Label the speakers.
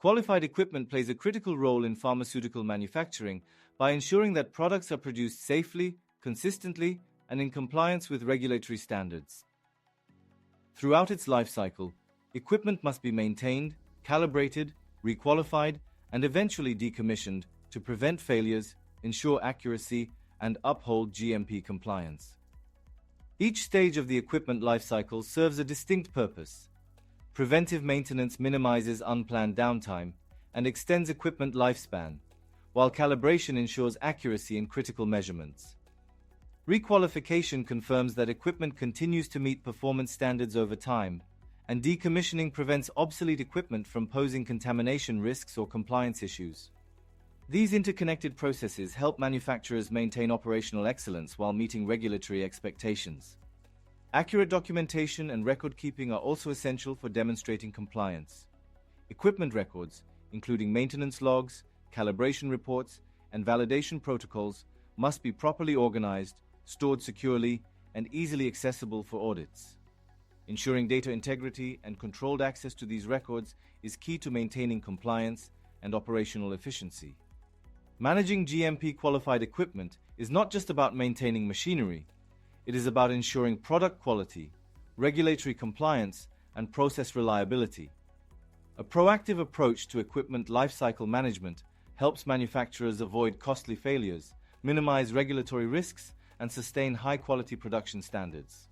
Speaker 1: Qualified equipment plays a critical role in pharmaceutical manufacturing by ensuring that products are produced safely, consistently, and in compliance with regulatory standards. Throughout its life cycle, equipment must be maintained, calibrated, requalified, and eventually decommissioned to prevent failures, ensure accuracy, and uphold GMP compliance. Each stage of the equipment life cycle serves a distinct purpose. Preventive maintenance minimizes unplanned downtime and extends equipment lifespan, while calibration ensures accuracy in critical measurements. Requalification confirms that equipment continues to meet performance standards over time, and decommissioning prevents obsolete equipment from posing contamination risks or compliance issues. These interconnected processes help manufacturers maintain operational excellence while meeting regulatory expectations. Accurate documentation and record keeping are also essential for demonstrating compliance. Equipment records, including maintenance logs, calibration reports, and validation protocols, must be properly organized, stored securely, and easily accessible for audits. Ensuring data integrity and controlled access to these records is key to maintaining compliance and operational efficiency. Managing GMP-qualified equipment is not just about maintaining machinery. It is about ensuring product quality, regulatory compliance, and process reliability. A proactive approach to equipment lifecycle management helps manufacturers avoid costly failures, minimize regulatory risks, and sustain high-quality production standards.